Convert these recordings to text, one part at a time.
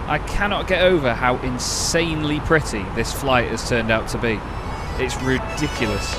I cannot get over how insanely pretty this flight has turned out to be. It's ridiculous.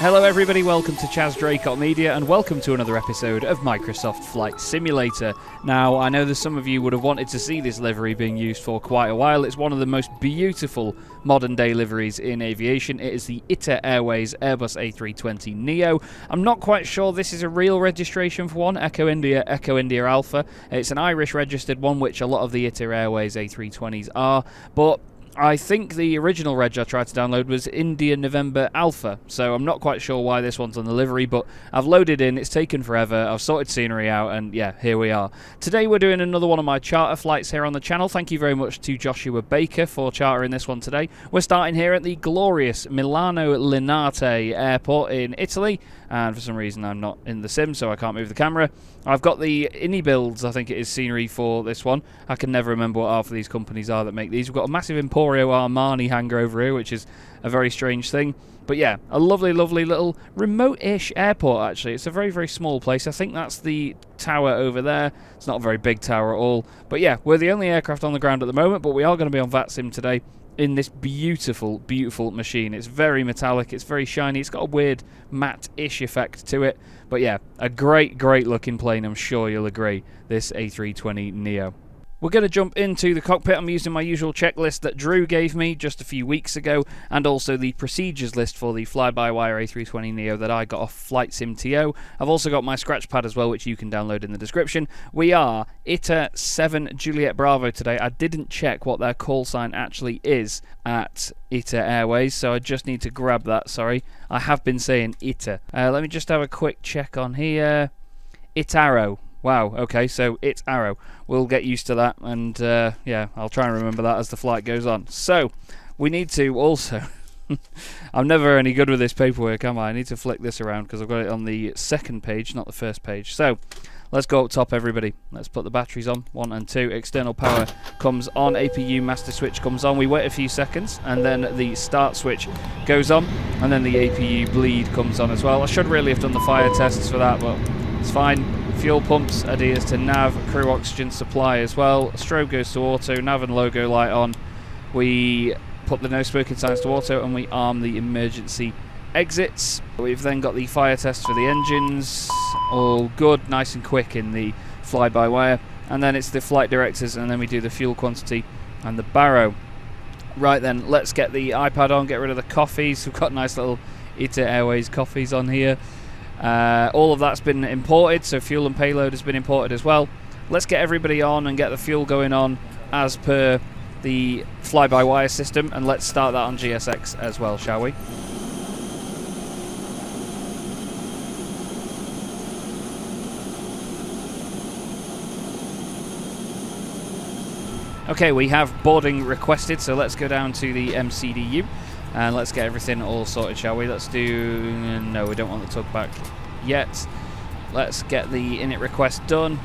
Hello everybody, welcome to Chaz Draycott Media and welcome to another episode of Microsoft Flight Simulator. Now, I know that some of you would have wanted to see this livery being used for quite a while. It's one of the most beautiful modern day liveries in aviation. It is the ITA Airways Airbus A320neo. I'm not quite sure this is a real registration for one, Echo India Alpha. It's an Irish registered one, which a lot of the ITA Airways A320s are, but I think the original reg I tried to download was India November Alpha, so I'm not quite sure why this one's on the livery, but I've loaded in, it's taken forever, I've sorted scenery out, and yeah, here we are. Today we're doing another one of my charter flights here on the channel. Thank you very much to Joshua Baker for chartering this one today. We're starting here at the glorious Milano Linate Airport in Italy, and for some reason I'm not in the sim, so I can't move the camera. I've got the Ini Builds, I think it is, scenery for this one. I can never remember what half of these companies are that make these. We've got a massive Emporio Armani hangar over here, which is a very strange thing. But yeah, a lovely, lovely little remote-ish airport, actually. It's a very, very small place. I think that's the tower over there. It's not a very big tower at all. But yeah, we're the only aircraft on the ground at the moment, but we are going to be on VATSIM today in this beautiful, beautiful machine. It's very metallic, it's very shiny, it's got a weird matte-ish effect to it. But yeah, a great, great looking plane, I'm sure you'll agree, this A320neo. We're going to jump into the cockpit. I'm using my usual checklist that Drew gave me just a few weeks ago, and also the procedures list for the fly-by-wire A320neo that I got off Flight Sim TO. I've also got my scratch pad as well, which you can download in the description. We are ITA 7 Juliet Bravo today. I didn't check what their call sign actually is at ITA Airways, so I just need to grab that, sorry. I have been saying ITA. Let me just have a quick check on here. Itaro. Wow, okay, so it's Arrow. We'll get used to that, and yeah, I'll try and remember that as the flight goes on. So, we need to also... I'm never any good with this paperwork, am I? I need to flick this around because I've got it on the second page, not the first page. So, let's go up top, everybody. Let's put the batteries on, 1 and 2. External power comes on, APU master switch comes on. We wait a few seconds, and then the start switch goes on, and then the APU bleed comes on as well. I should really have done the fire tests for that, but it's fine. Fuel pumps adheres to nav, crew oxygen supply as well. Strobe goes to auto, nav and logo light on. We put the no smoking signs to auto, and we arm the emergency exits. We've then got the fire test for the engines, all good, nice and quick in the fly-by-wire. And then it's the flight directors, and then we do the fuel quantity and the baro. Right then, let's get the iPad on, get rid of the coffees. We've got nice little ITA Airways coffees on here. All of that's been imported, so fuel and payload has been imported as well. Let's get everybody on and get the fuel going on as per the fly-by-wire system, and let's start that on GSX as well, shall we? Okay, we have boarding requested, so let's go down to the MCDU. And let's get everything all sorted, shall we? Let's do... No, we don't want the tug back yet. Let's get the init request done.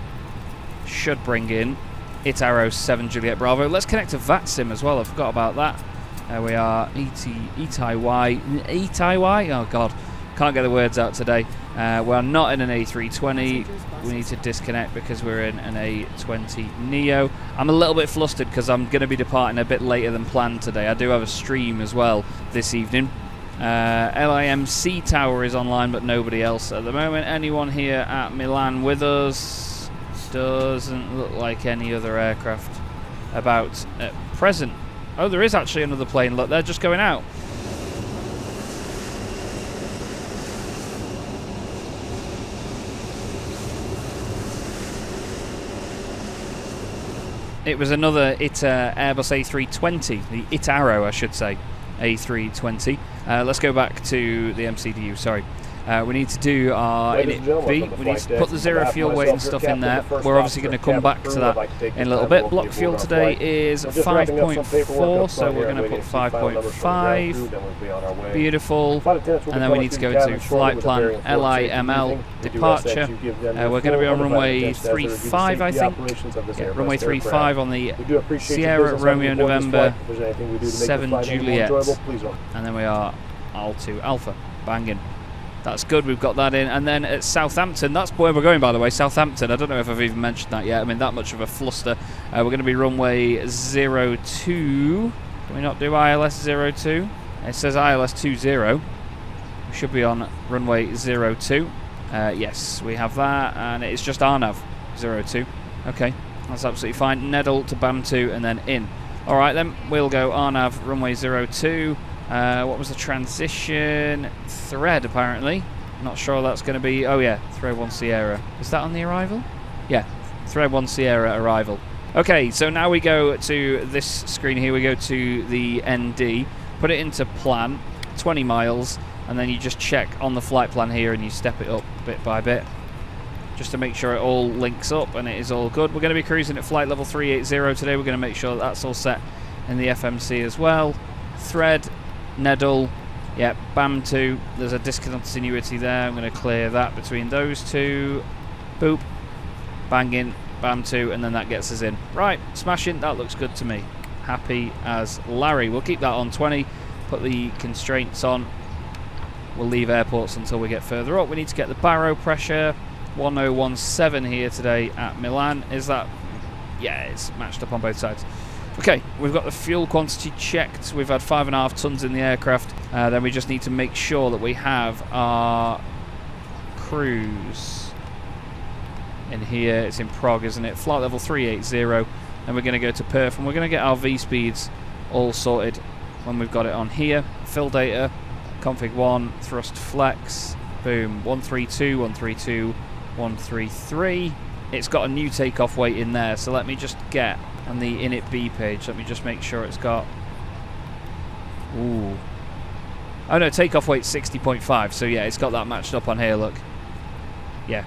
Should bring in Itaro 7 Juliet Bravo. Let's connect to VATSIM as well. I forgot about that. There we are. ETY. Oh, God. Can't get the words out today. We're not in an A320. We need to disconnect because we're in an A20neo. I'm a little bit flustered because I'm going to be departing a bit later than planned today. I do have a stream as well this evening. LIMC Tower is online, but nobody else at the moment. Anyone here at Milan with us? Doesn't look like any other aircraft about at present. Oh, there is actually another plane. Look, they're just going out. It was another ITA Airbus A320, the Itaro, I should say, A320. Let's go back to the MCDU, sorry. We need to do our init B. We need to put the zero fuel weight and stuff in there. We're obviously going to come back to that in a little bit. Block fuel today is 5.4, so we're going to put 5.5. Beautiful. And then we need to go into flight plan LIML departure. We're going to be on runway 35, I think. Yeah, runway 35 on the Sierra Romeo November 7 Juliet. And then we are Al2 Alpha. Banging. That's good, we've got that in. And then at Southampton, that's where we're going, by the way, Southampton. I don't know if I've even mentioned that yet. I mean, that much of a fluster. We're going to be runway 02. Can we not do ILS 02? It says ILS 20. We should be on runway 02. Yes, we have that, and it's just RNAV 02. Okay, that's absolutely fine. Neddle to BAM2 and then in. Alright then, we'll go RNAV runway 02. What was the transition? Thread, apparently. Not sure that's going to be... Oh yeah, Thread 1 Sierra. Is that on the arrival? Yeah, Thread 1 Sierra arrival. Okay, so now we go to this screen here. We go to the ND. Put it into plan, 20 miles. And then you just check on the flight plan here and you step it up bit by bit. Just to make sure it all links up and it is all good. We're going to be cruising at flight level 380 today. We're going to make sure that's all set in the FMC as well. Thread, Neddle, yeah, BAM2. There's a discontinuity there. I'm going to clear that between those two. Boop, bang in, BAM2, and then that gets us in. Right, smashing. That looks good to me. Happy as Larry. We'll keep that on 20. Put the constraints on. We'll leave airports until we get further up. We need to get the baro pressure. 1017 here today at Milan. Is that... Yeah, it's matched up on both sides. Okay, we've got the fuel quantity checked. We've had 5.5 tons in the aircraft. Then we just need to make sure that we have our cruise in here. It's in Prague, isn't it? Flight level 380. Then we're going to go to Perth, and we're going to get our V-speeds all sorted when we've got it on here. Fill data, config 1, thrust flex, boom, 132, 132, 133. It's got a new takeoff weight in there, so let me just get on the init B page, let me just make sure it's got... Ooh. Oh no, takeoff weight's 60.5, so yeah, it's got that matched up on here, look. Yeah.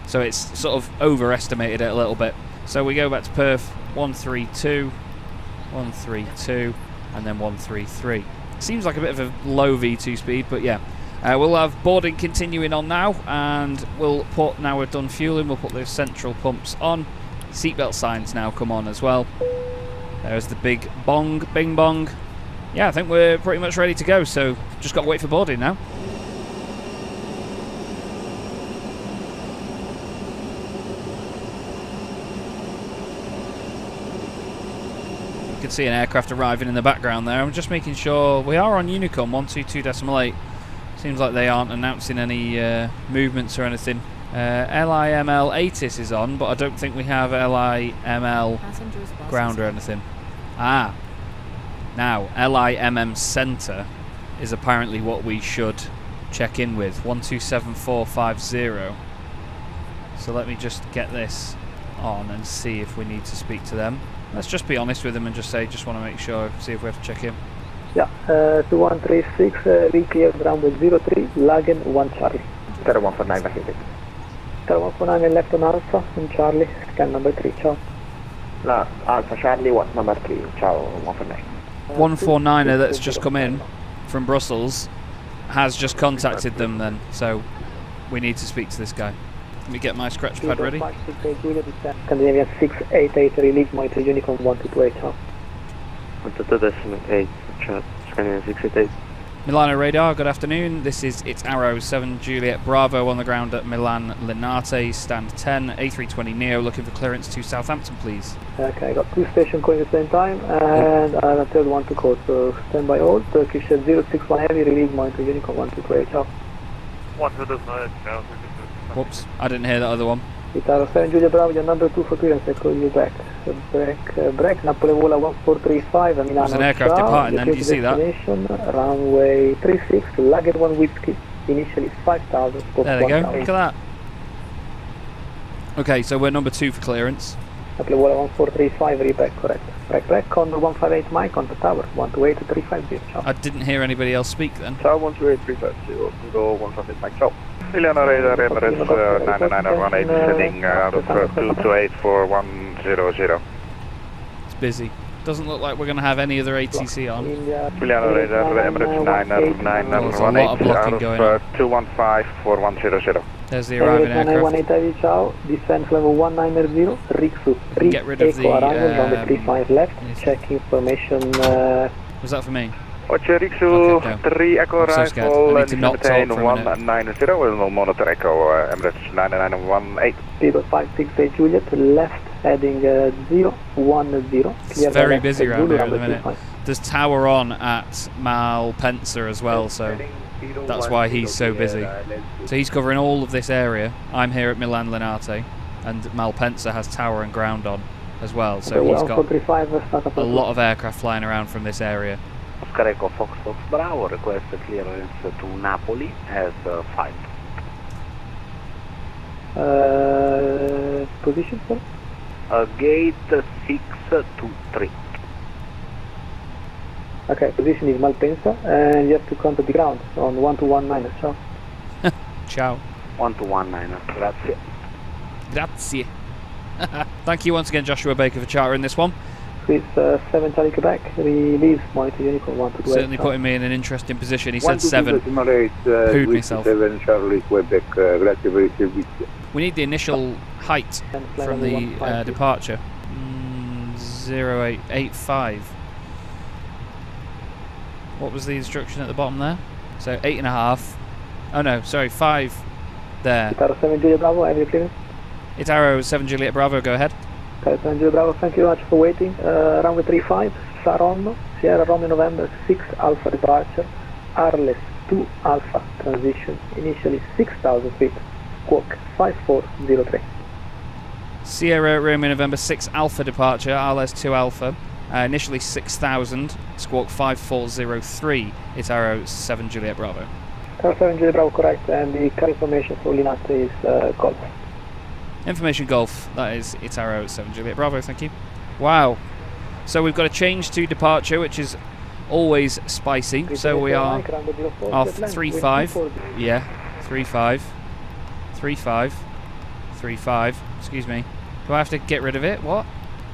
So it's sort of overestimated it a little bit. So we go back to Perth, 132, 132, and then 133. Seems like a bit of a low V2 speed, but yeah. We'll have boarding continuing on now, and we'll put, now we've done fueling, we'll put those central pumps on. Seatbelt signs now come on as well. There's the big bong, bing bong. Yeah, I think we're pretty much ready to go, so just got to wait for boarding now. You can see an aircraft arriving in the background there. I'm just making sure we are on Unicom 122.8. Seems like they aren't announcing any movements or anything. LIML ATIS is on, but I don't think we have LIML ground or anything. Ah. Now, LIMM Centre is apparently what we should check in with. 127450. So let me just get this on and see if we need to speak to them. Let's just be honest with them and just say, just want to make sure, see if we have to check in. Yeah, 2136, re-cleared runway 03, Lagen 1 Charlie. 0149 vacated. 0149 left on Alpha and Charlie, scan number 3, ciao. No, Alpha Charlie, what number 3, ciao, 149. 149er that's just come in from Brussels has just contacted them then, so we need to speak to this guy. Let me get my scratch pad ready. Scandinavian 688, release monitor Unicorn 1228, ciao. 122.8, Scandinavian 688. Milano radar, good afternoon. This is It's Arrow 7 Juliet Bravo on the ground at Milan Linate, stand 10, A320 Neo, looking for clearance to Southampton, please. Okay, I got 2 stations calling at the same time, and a third one to code, so stand by all. Turkish 061 heavy, release monitor Unicorn 1228, ciao. 129, ciao. Whoops, I didn't hear that other one. It's Arrow 7 Juliet Bravo, your number 2 for clearance, I call you back. Break, Napoli Vola 1435, Milano. There's an aircraft departing then, did you see that? Runway 36, Lager 1 Whiskey, initially 5,000. There they go, look at that. Okay, so we're number 2 for clearance. Napoli Vola 1435, reback, correct. Break, on 158 Mike on the tower, 128-350, ciao. I didn't hear anybody else speak then. Ciao, 128-350, go 158 Mike, ciao. Milano radar, Emirates 9918, sending out of 228 for 100. It's busy. Doesn't look like we're going to have any other ATC on. Milano radar, Emirates 9918, out of 215 for 100. There's the arriving aircraft. 180, ciao. Descent level 190, Rixu. Get rid of the... arrival, 35 left. Check information. Was that for me? Roger, Riksu, Okay, no. 3 Echo I'm so scared. Arrival, I need to not talk maintain for a minute. 190, we'll monitor Echo, Emirates 9918. People 568 Juliet, left heading 010. It's very busy around here at the minute. There's tower on at Malpensa as well, so that's why he's so busy. So he's covering all of this area. I'm here at Milan Linate, and Malpensa has tower and ground on as well, so he's got a lot of aircraft flying around from this area. Oscar Echo Fox Fox Bravo, request clearance to Napoli as 5. Position, sir? Gate 623. Okay, position is Malpensa, and you have to come to the ground on 121 ciao. Ciao. 121 grazie. Grazie. Thank you once again, Joshua Baker, for chartering this one. Swiss 7 Charlie Quebec, release monitor uniform 122. Certainly putting me in an interesting position. He said 7. Pooed myself. 7 Charlie Quebec, grazie per il servizio. We need the initial height from the departure. 0885. What was the instruction at the bottom there? So 8.5. Oh no, sorry, 5 there. Itaro 7 Juliet Bravo, have you clearance? Itaro 7 Juliet Bravo, go ahead. Itaro 7 Juliet Bravo, thank you very much for waiting. Runway 35, Saronno, Sierra Romeo November 6 Alpha departure, Arles 2 Alpha transition, initially 6,000 feet, squawk 5403. Sierra Romeo November 6 Alpha departure, Arles 2 Alpha, initially 6,000, squawk 5403, Itaro 7 Juliet Bravo. Itaro 7 Juliet Bravo, correct, and the current information for Linate is Golf. Information Golf, that is Itaro 7 Juliet Bravo, thank you. Wow, so we've got a change to departure, which is always spicy. So we are off 3-5, yeah, 3-5, 3-5, 3-5, excuse me. Do I have to get rid of it? What?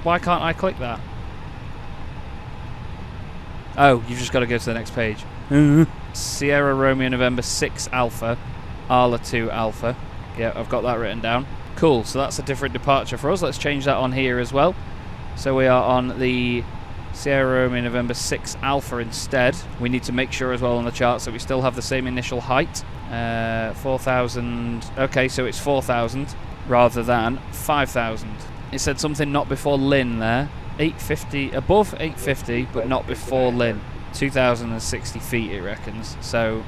Why can't I click that? Oh, you've just got to go to the next page. Sierra Romeo November 6 Alpha, Arla 2 Alpha. Yeah, I've got that written down. Cool, so that's a different departure for us. Let's change that on here as well. So we are on the Sierra Romeo November 6 Alpha instead. We need to make sure as well on the chart that we still have the same initial height. 4,000. Okay, so it's 4,000 rather than 5,000. It said something not before Lynn there. 850, above 850, but not before Lynn. 2,060 feet, it reckons. So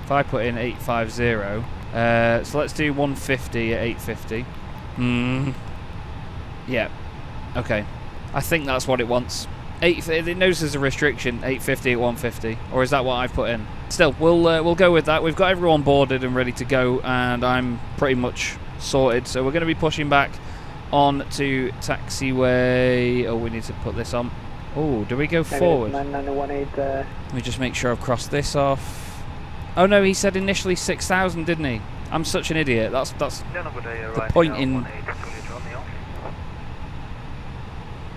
if I put in 850, so let's do 150 at 850. Yeah. Okay. I think that's what it wants. It knows there's a restriction, 850 at 150, or is that what I've put in? Still, we'll go with that. We've got everyone boarded and ready to go, and I'm pretty much sorted. So we're going to be pushing back on to taxiway. Oh, we need to put this on. Oh, do we go forward? 9918. Let me just make sure I've crossed this off. Oh no, he said initially 6,000, didn't he? I'm such an idiot. That's the point in.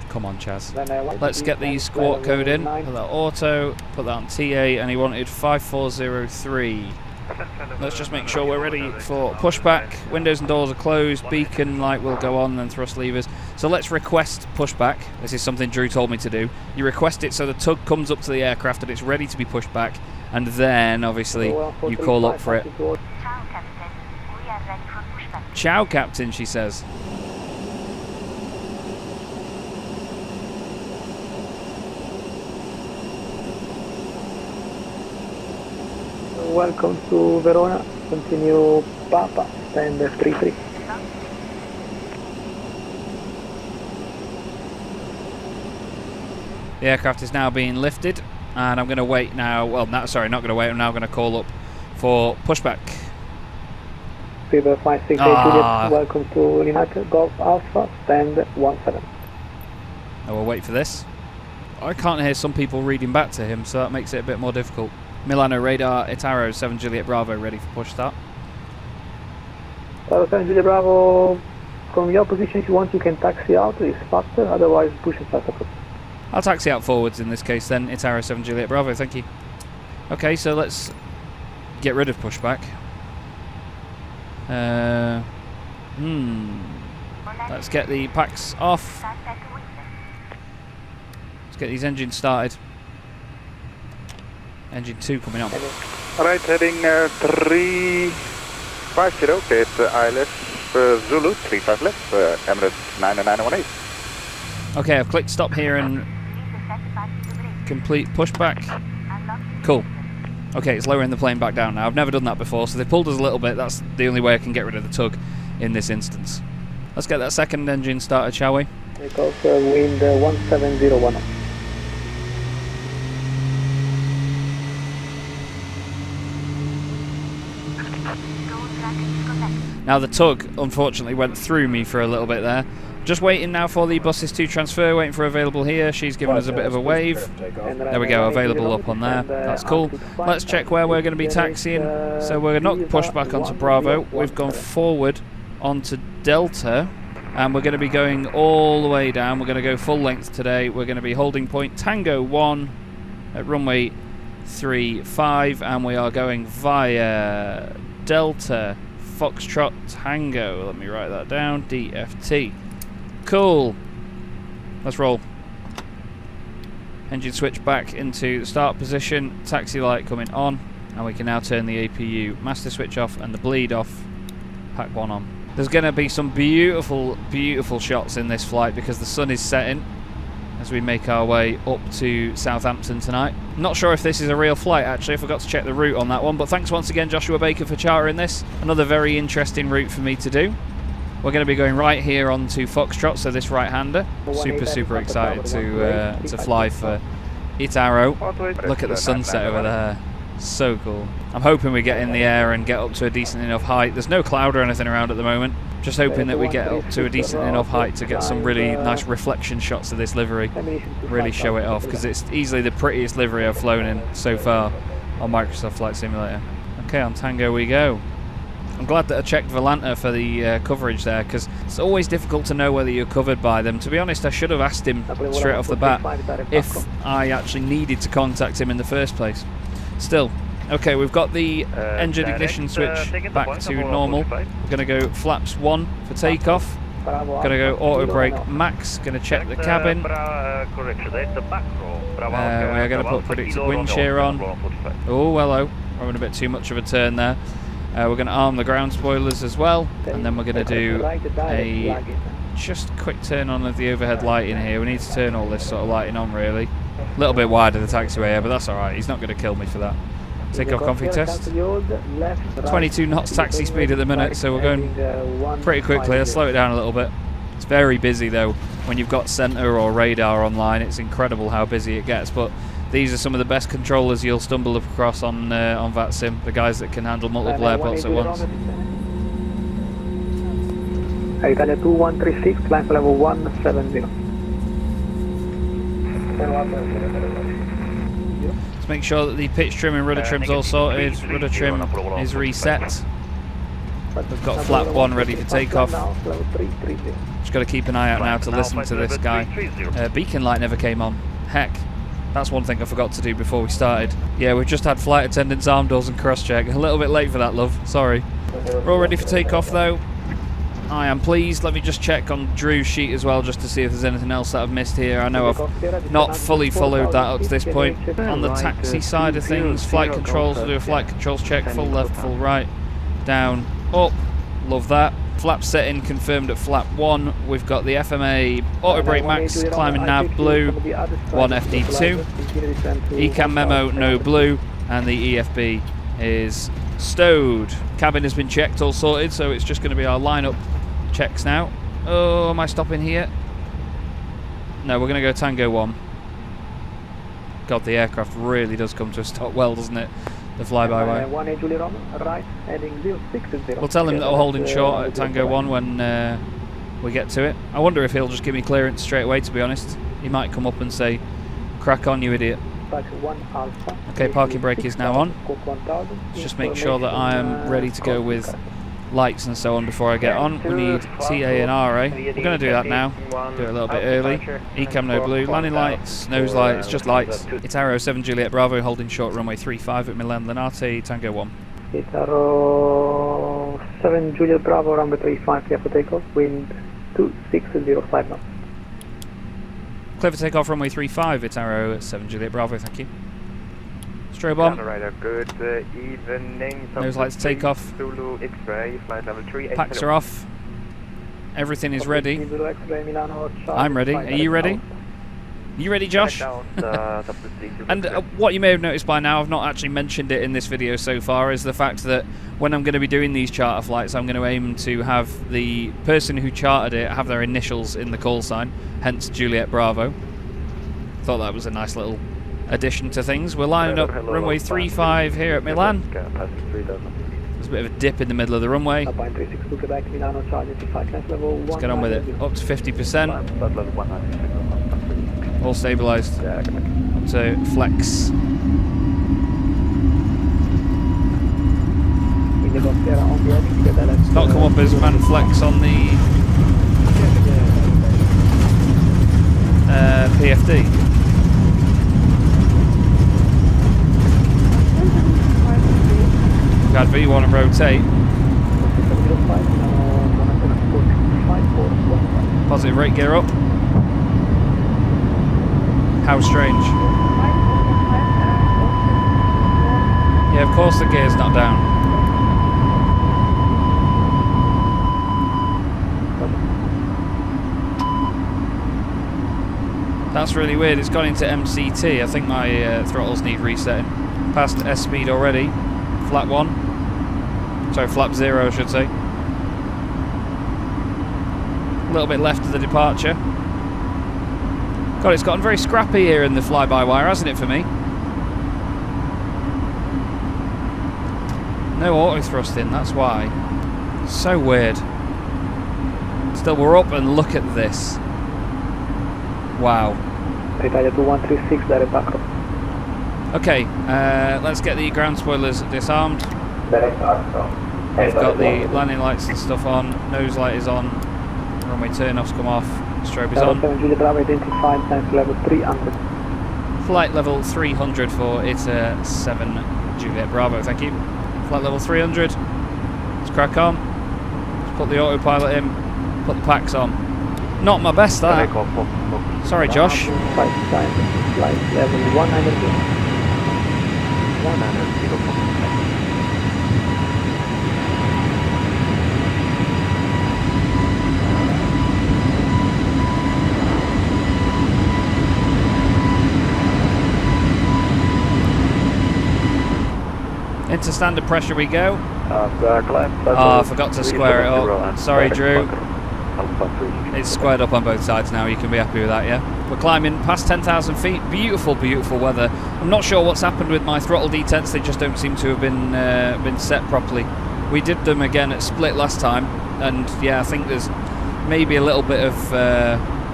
Come on, Chaz. Let's get the squawk code in. Put that auto, put that on TA, and he wanted 5403. Let's just make sure we're ready for pushback. Windows and doors are closed. Beacon light will go on, then thrust levers. So let's request pushback. This is something Drew told me to do. You request it so the tug comes up to the aircraft and it's ready to be pushed back, and then obviously you call up for it. Ciao, Captain, she says. Welcome to Verona. Continue Papa, stand 33. The aircraft is now being lifted, and I'm going to wait now. Well, sorry, not going to wait. I'm now going to call up for pushback. Fever 568 Juliet, welcome to Linate, Golf Alpha, stand 17. I will wait for this. I can't hear some people reading back to him, so that makes it a bit more difficult. Milano radar, Itaro 7 Juliet Bravo, ready for push start. Itaro 7 Juliet Bravo, from your position, if you want, you can taxi out, it's faster, otherwise push and start up. I'll taxi out forwards in this case then, Itaro 7 Juliet Bravo, thank you. Okay, so let's get rid of pushback. Let's get the packs off. Let's get these engines started. Engine 2 coming on. Alright, heading 350, okay, it's ILS Zulu, 35 left, Emirates 9918. Okay, I've clicked stop here and complete pushback. Cool. Okay, it's lowering the plane back down now. I've never done that before, so they pulled us a little bit. That's the only way I can get rid of the tug in this instance. Let's get that second engine started, shall we? Take off wind 17010. Now the tug, unfortunately, went through me for a little bit there. Just waiting now for the buses to transfer, waiting for available here. She's giving us a bit of a wave. There we go, available up on there. That's cool. Let's check where we're going to be taxiing. So we're not pushed back onto Bravo. We've gone forward onto Delta. And we're going to be going all the way down. We're going to go full length today. We're going to be holding point Tango 1 at runway 35. And we are going via Delta Foxtrot Tango. Let me write that down. DFT. Cool. Let's roll. Engine switch back into the start position. Taxi light coming on. And we can now turn the APU master switch off and the bleed off. Pack 1 on. There's going to be some beautiful, beautiful shots in this flight because the sun is setting as we make our way up to Southampton tonight. Not sure if this is a real flight actually, I forgot to check the route on that one, but thanks once again Joshua Baker for chartering this. Another very interesting route for me to do. We're going to be going right here onto Foxtrot, so this right-hander. Super excited to fly for Itaro. Look at the sunset over there. So cool. I'm hoping we get in the air and get up to a decent enough height. There's no cloud or anything around at the moment. Just hoping that we get up to a decent enough height to get some really nice reflection shots of this livery. Really show it off, because it's easily the prettiest livery I've flown in so far on Microsoft Flight Simulator. Okay, on Tango we go. I'm glad that I checked Volanta for the coverage there, because it's always difficult to know whether you're covered by them. To be honest, I should have asked him straight off the bat if I actually needed to contact him in the first place. Still, okay, we've got the engine ignition switch back to normal. We're going to go flaps 1 for takeoff. Going to go auto brake max. Going to check the cabin. We're going to put predicted wind shear on. Oh, hello. We're having a bit too much of a turn there. We're going to arm the ground spoilers as well, and then we're going to do a just quick turn on of the overhead lighting here. We need to turn all this sort of lighting on really. A little bit wide of the taxiway here, but that's alright, he's not going to kill me for that. Take off config test. 22 knots taxi speed at the minute, so we're going pretty quickly. I'll slow it down a little bit. It's very busy though. When you've got centre or radar online, it's incredible how busy it gets, but these are some of the best controllers you'll stumble across on VATSIM, the guys that can handle multiple airports at once. Italia 2136, climb for level 170. Let's make sure that the pitch trim and rudder trim's all sorted. Rudder trim is reset. We've got flap 1 ready for takeoff. Just got to keep an eye out now to listen to this guy. Beacon light never came on. Heck. That's one thing I forgot to do before we started. Yeah, we've just had flight attendants arm doors and cross-check. A little bit late for that, love. Sorry. We're all ready for takeoff, though. I am pleased. Let me just check on Drew's sheet as well, just to see if there's anything else that I've missed here. I know I've not fully followed that up to this point. On the taxi side of things, flight controls, we'll do a flight controls check. Full left, full right, down, up. Love that. Flap setting confirmed at flap 1. We've got the FMA auto brake max, climbing nav blue, 1 FD2. ECAM memo no blue, and the EFB is stowed. Cabin has been checked, all sorted, so it's just going to be our lineup checks now. Oh, am I stopping here? No, we're going to go Tango 1. God, the aircraft really does come to a stop well, doesn't it? The fly-by-wire. We'll tell him that we're holding short at Tango 1 when we get to it. I wonder if he'll just give me clearance straight away, to be honest. He might come up and say, crack on, you idiot. Okay, parking brake is now on. Let's just make sure that I am ready to go with lights and so on before I get on. We need TA and RA. We're going to do that now. Do it a little bit early. ECAM no blue. Landing lights, nose lights, just lights. Itaro 7 Juliet Bravo holding short runway 35 at Milan Linate, Tango 1. Itaro 7 Juliet Bravo runway 35, clear for takeoff. Wind 2605 knots. Clear for takeoff runway 35, Itaro 7 Juliet Bravo, thank you. Strobe on. Good evening. Nose lights take off. Zulu X-ray, flight level 3. Packs are off. Everything is ready. I'm ready. Are you ready? You ready, Josh? And what you may have noticed by now, I've not actually mentioned it in this video so far, is the fact that when I'm going to be doing these charter flights, I'm going to aim to have the person who chartered it have their initials in the call sign, hence Juliet Bravo. Thought that was a nice little addition to things. We're lining up runway 35 here at Milan. There's a bit of a dip in the middle of the runway. Let's get on with it. Up to 50%. All stabilised. Up to flex. It's not come up as man flex on the PFD. Got V1 and rotate. Positive rate gear up. How strange. Yeah, of course the gear's not down. That's really weird. It's gone into MCT. I think my throttles need resetting. Past S speed already. Flap 1. Sorry, flap 0 I should say. A little bit left of the departure. God, it's gotten very scrappy here in the fly-by-wire, hasn't it, for me? No auto-thrusting, that's why. So weird. Still, we're up and look at this. Wow. Italia 2136, direct backup. Okay, let's get the ground spoilers disarmed. We've got the landing lights and stuff on. Nose light is on. Runway turn-offs come off. Strobe is on. Juliet Bravo identified, times level 300. Flight level 300 for ITA 7 Juliet Bravo, thank you. Flight level 300. Let's crack on. Let's put the autopilot in. Put the packs on. Not my best, that. Sorry, Josh. Flight level 100. Into standard pressure we go. Oh, I forgot to square it up. Sorry, Drew. It's squared up on both sides now. You can be happy with that, yeah? We're climbing past 10,000 feet. Beautiful, beautiful weather. I'm not sure what's happened with my throttle detents. They just don't seem to have been set properly. We did them again at Split last time, and yeah, I think there's maybe a little bit of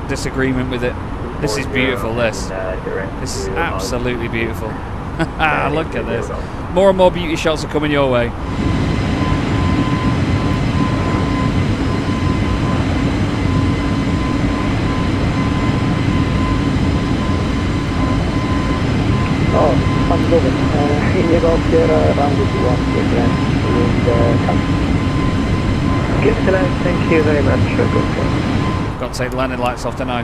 disagreement with it. This is beautiful, this. This is absolutely beautiful. Look at this. More and more beauty shots are coming your way. Oh, fun over. You go up there around the 2 Thank you very much. Got to take the landing lights off, don't I?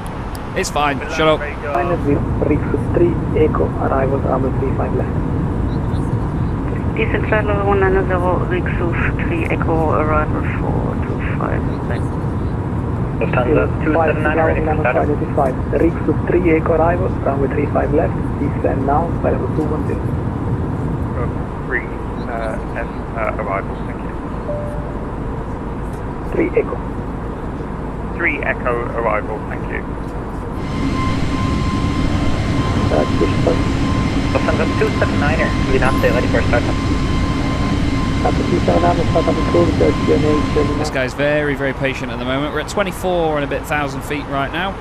It's fine, shut up. Finally, Rixus 3 Echo arrival, runway 35 left. This is Traveler 190 Rixus 3 Echo arrival 425 left. Lufthansa 279 Rixus 3 Echo arrival, runway 35 left, descend now, flight level 210. 3 S arrival, thank you. 3 Echo. 3 Echo arrival, thank you. Lufthansa 279er, Linate, ready for startup. This guy's very, very patient at the moment. We're at 24 and a bit thousand feet right now.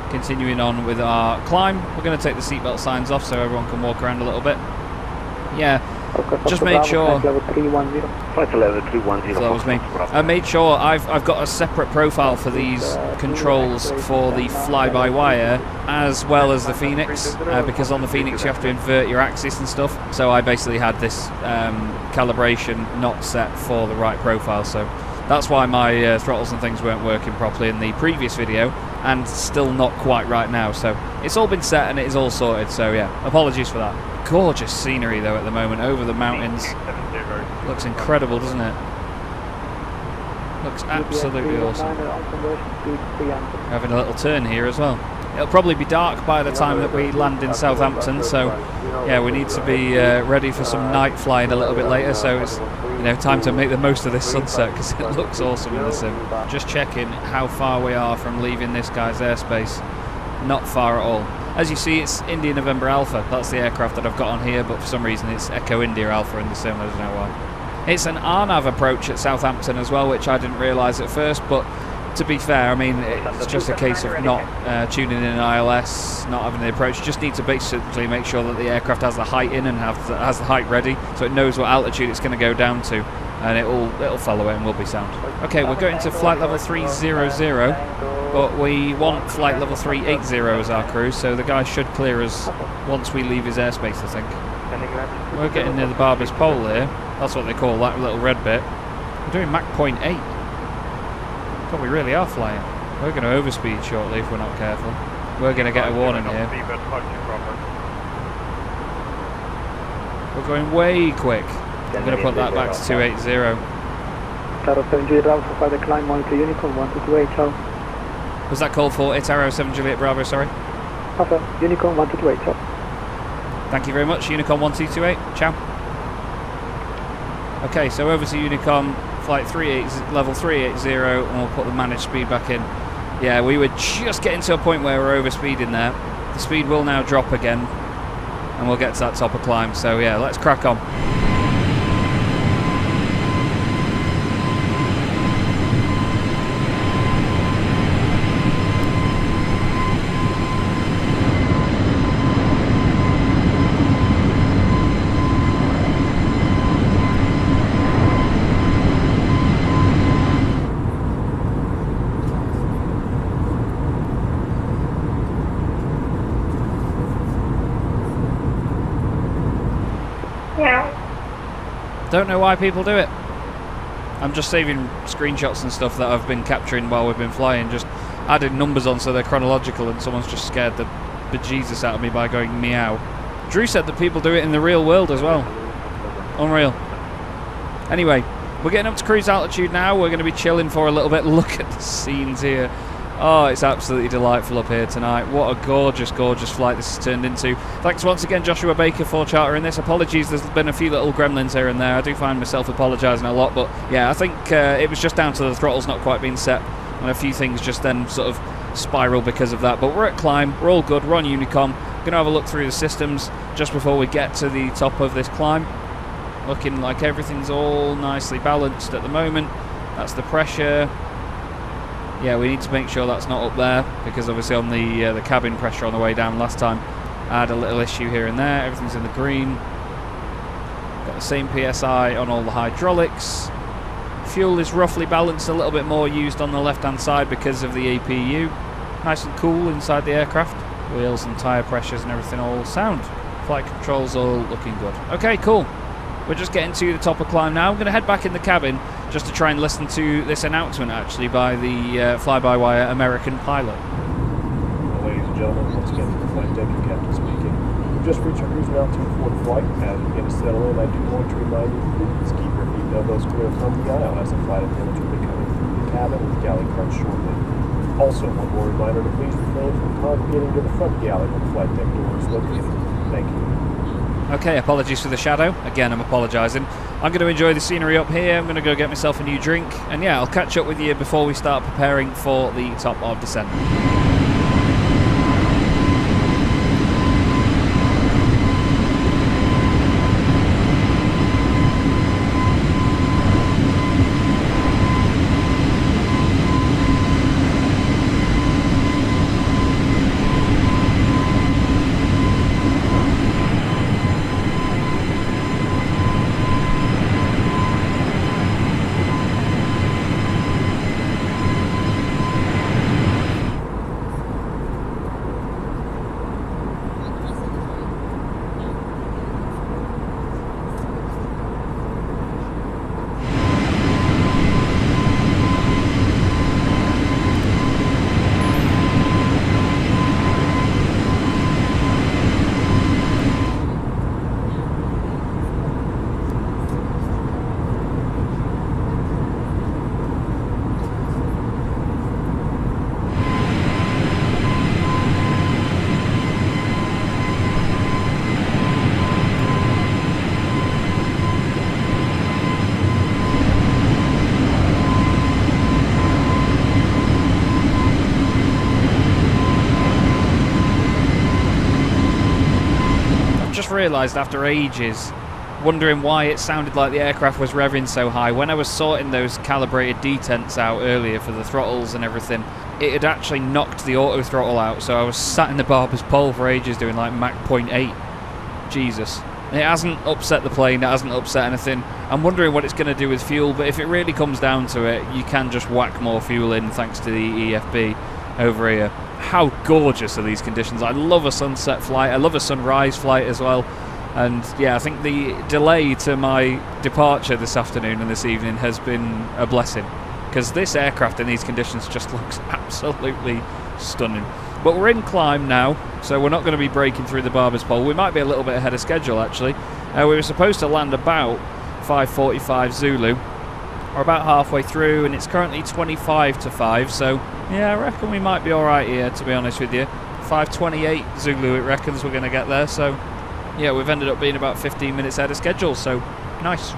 Continuing on with our climb. We're going to take the seatbelt signs off so everyone can walk around a little bit. Yeah, just made sure. Level 310. Flight level 310. So that was me. I made sure I've got a separate profile for these controls for the fly-by-wire as well as the Phoenix, because on the Phoenix you have to invert your axis and stuff. So I basically had this calibration not set for the right profile. So That's why my throttles and things weren't working properly in the previous video, and still not quite right now. So it's all been set and it is all sorted, so yeah, apologies for that. Gorgeous scenery though at the moment over the mountains. Looks incredible, doesn't it? Looks absolutely awesome. Having a little turn here as well. It'll probably be dark by the time that we land in Southampton, so yeah, we need to be ready for some night flying a little bit later, so it's time to make the most of this sunset because it looks awesome in the sim. Just checking how far we are from leaving this guy's airspace. Not far at all. As you see, it's India November Alpha. That's the aircraft that I've got on here, but for some reason it's Echo India Alpha in the sim. I don't know why. It's an RNAV approach at Southampton as well, which I didn't realise at first, but to be fair, I mean, it's just a case of not tuning in an ILS, not having the approach. You just need to basically make sure that the aircraft has the height in and has the height ready, so it knows what altitude it's going to go down to, and it'll follow it and will be sound. Okay, we're going to flight level 300, but we want flight level 380 as our cruise, so the guy should clear us once we leave his airspace, I think. We're getting near the Barber's Pole here. That's what they call that little red bit. We're doing Mach 0.8. God, we really are flying. We're going to overspeed shortly if we're not careful. We're going to get a warning here. We're going way quick. I'm going to put that back to 280. Tower 7 Juliet Bravo for further climb, monitor Unicorn 128, ciao. Was that called for? Itaro 7 Juliet Bravo, sorry? Alpha, Unicorn 128, ciao. Thank you very much, Unicorn 1228, ciao. Okay, so over to Unicorn, flight 38, level 380, and we'll put the managed speed back in. Yeah, we were just getting to a point where we're overspeeding there. The speed will now drop again, and we'll get to that top of climb. So yeah, let's crack on. Don't know why people do it. I'm just saving screenshots and stuff that I've been capturing while we've been flying, just adding numbers on so they're chronological, and someone's just scared the bejesus out of me by going meow. Drew said that people do it in the real world as well. Unreal. Anyway, we're getting up to cruise altitude now. We're going to be chilling for a little bit. Look at the scenes here. Oh, it's absolutely delightful up here tonight. What a gorgeous, gorgeous flight this has turned into. Thanks once again, Joshua Baker, for chartering this. Apologies, there's been a few little gremlins here and there. I do find myself apologising a lot, but yeah, I think it was just down to the throttles not quite being set, and a few things just then sort of spiral because of that. But we're at climb, we're all good, we're on Unicom. We're going to have a look through the systems just before we get to the top of this climb. Looking like everything's all nicely balanced at the moment. That's the pressure. Yeah, we need to make sure that's not up there, because obviously on the cabin pressure on the way down last time I had a little issue here and there. Everything's in the green. Got the same PSI on all the hydraulics. Fuel is roughly balanced, a little bit more used on the left hand side because of the APU. Nice and cool inside the aircraft. Wheels and tyre pressures and everything all sound. Flight controls all looking good. Okay, cool. We're just getting to the top of climb now. I'm going to head back in the cabin just to try and listen to this announcement actually by the fly-by-wire American pilot. Ladies and gentlemen, once again from the flight deck, your captain speaking. We've just reached our cruising altitude for the flight. As we begin to settle in, I do want to remind you, please keep your feet elbows clear from the aisle as the flight attendants will be coming through the cabin with galley carts shortly. Also, one more reminder to please refrain from congregating to the front galley where the flight deck door is located. Thank you. Okay, apologies for the shadow. Again, I'm apologising. I'm going to enjoy the scenery up here. I'm going to go get myself a new drink. And yeah, I'll catch up with you before we start preparing for the top of descent. realised after ages, wondering why it sounded like the aircraft was revving so high. When I was sorting those calibrated detents out earlier for the throttles and everything, it had actually knocked the auto throttle out, so I was sat in the barber's pole for ages doing like Mach 0.8. Jesus. It hasn't upset the plane, it hasn't upset anything. I'm wondering what it's going to do with fuel, but if it really comes down to it, you can just whack more fuel in thanks to the EFB over here. How gorgeous are these conditions. I love a sunset flight, I love a sunrise flight as well. And yeah, I think the delay to my departure this afternoon and this evening has been a blessing, because this aircraft in these conditions just looks absolutely stunning. But we're in climb now, so we're not going to be breaking through the barber's pole. We might be a little bit ahead of schedule, actually. We were supposed to land about 5:45 Zulu. We're about halfway through, and it's currently 25 to 5, so yeah, I reckon we might be alright here, to be honest with you. 5:28 Zulu it reckons we're going to get there, so yeah, we've ended up being about 15 minutes ahead of schedule, so nice.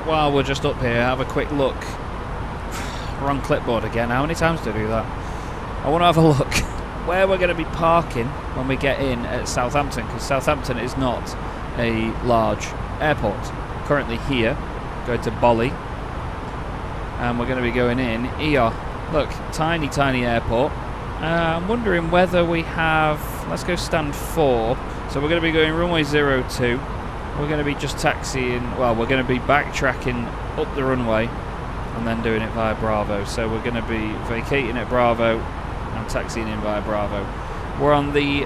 While we're just up here, have a quick look. Wrong clipboard again. How many times do I do that? I want to have a look where we're going to be parking when we get in at Southampton, because Southampton is not a large airport. Currently here, going to Bolly, and we're going to be going in here. Look, tiny airport. I'm wondering whether we have, let's go stand 4. So we're going to be going runway 02. We're going to be just taxiing, well, we're going to be backtracking up the runway and then doing it via Bravo. So we're going to be vacating at Bravo and taxiing in via Bravo. We're on the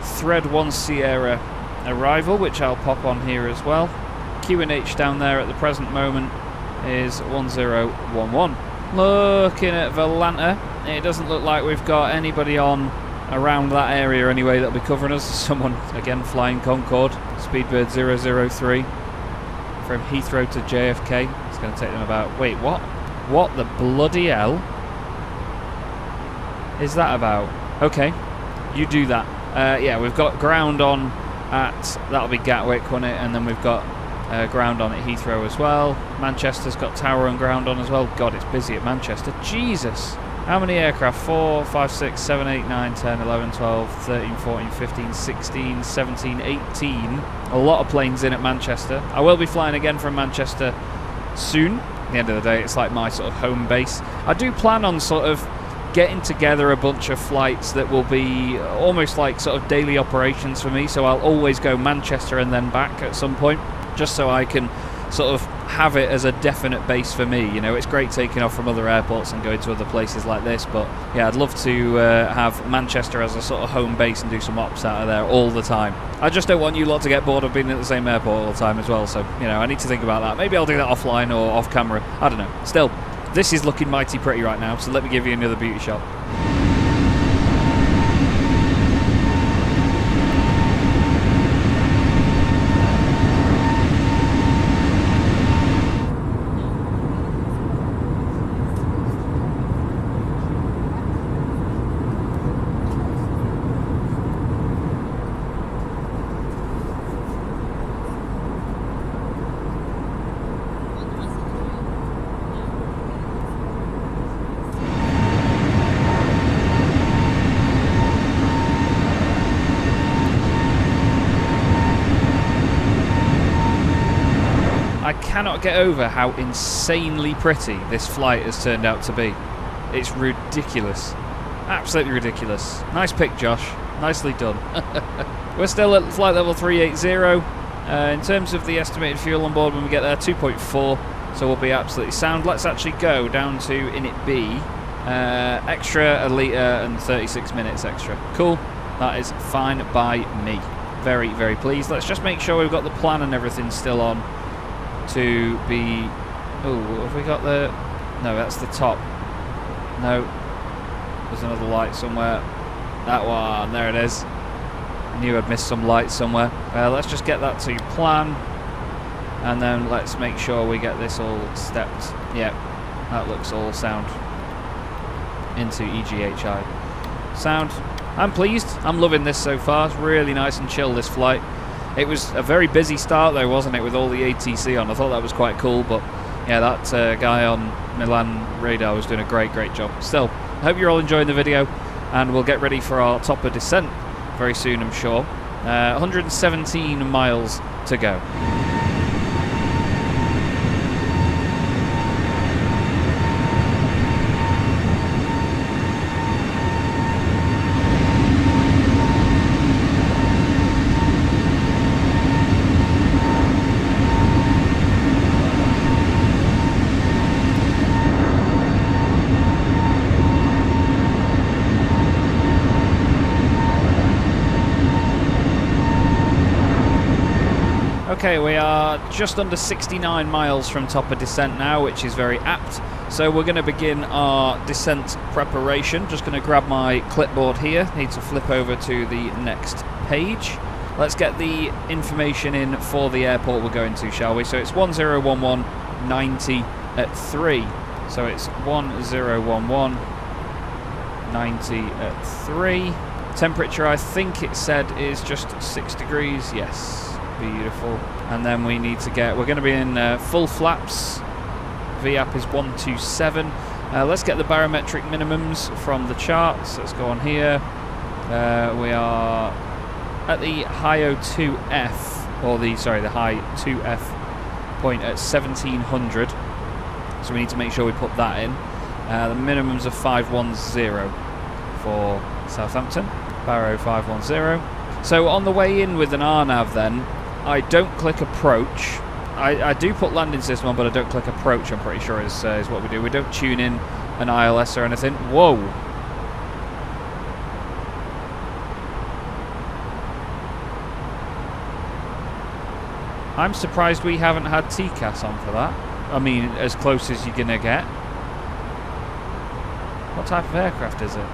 Thread 1 Sierra arrival, which I'll pop on here as well. QNH down there at the present moment is 1011. Looking at Valanta, it doesn't look like we've got anybody on around that area anyway that'll be covering us. Someone again flying Concorde, Speedbird 003 from Heathrow to JFK. It's going to take them about, wait, what the bloody hell is that about? Okay, you do that. Yeah, we've got ground on at, that'll be Gatwick, won't it? And then we've got ground on at Heathrow as well. Manchester's got tower and ground on as well. God, it's busy at Manchester. Jesus. How many aircraft? 4, 5, 6, 7, 8, 9, 10, 11, 12, 13, 14, 15, 16, 17, 18. A lot of planes in at Manchester. I will be flying again from Manchester soon. At the end of the day, it's like my sort of home base. I do plan on sort of getting together a bunch of flights that will be almost like sort of daily operations for me. So I'll always go Manchester and then back at some point, just so I can sort of have it as a definite base for me. You know, it's great taking off from other airports and going to other places like this, but yeah, I'd love to have Manchester as a sort of home base and do some ops out of there all the time. I just don't want you lot to get bored of being at the same airport all the time as well, so, you know, I need to think about that. Maybe I'll do that offline or off camera, I don't know. Still, this is looking mighty pretty right now, so let me give you another beauty shot. I cannot get over how insanely pretty this flight has turned out to be. It's ridiculous. Absolutely ridiculous. Nice pick, Josh. Nicely done. We're still at flight level 380. In terms of the estimated fuel on board when we get there, 2.4. So we'll be absolutely sound. Let's actually go down to init B. Extra, a litre and 36 minutes extra. Cool. That is fine by me. Very, very pleased. Let's just make sure we've got the plan and everything still on. To be, oh, have we got the, no, that's the top, no, there's another light somewhere, that one, there it is. I knew I'd missed some lights somewhere. Let's just get that to plan, and then let's make sure we get this all stepped. Yep, that looks all sound into EGHI. Sound, I'm pleased. I'm loving this so far. It's really nice and chill, this flight. It was a very busy start though, wasn't it, with all the ATC on. I thought that was quite cool, but yeah, that guy on Milan radar was doing a great job. Still, I hope you're all enjoying the video, and we'll get ready for our top of descent very soon, I'm sure. 117 miles to go. Okay, we are just under 69 miles from top of descent now, which is very apt. So we're going to begin our descent preparation. Just going to grab my clipboard here. Need to flip over to the next page. Let's get the information in for the airport we're going to, shall we? So it's 1011-90 at 3. So it's 1011-90 at 3. Temperature, I think it said, is just 6 degrees. Yes. Beautiful. And then we need to get, we're going to be in full flaps. VAP is 127. Let's get the barometric minimums from the charts. Let's go on here. We are at the high O2F, or the high 2F point at 1700. So we need to make sure we put that in. The minimums are 510 for Southampton. Barrow 510. So on the way in with an RNAV then, I don't click approach. I do put landing system on, but I don't click approach, I'm pretty sure is what we do. We don't tune in an ILS or anything. Whoa! I'm surprised we haven't had TCAS on for that. I mean, as close as you're gonna get. What type of aircraft is it?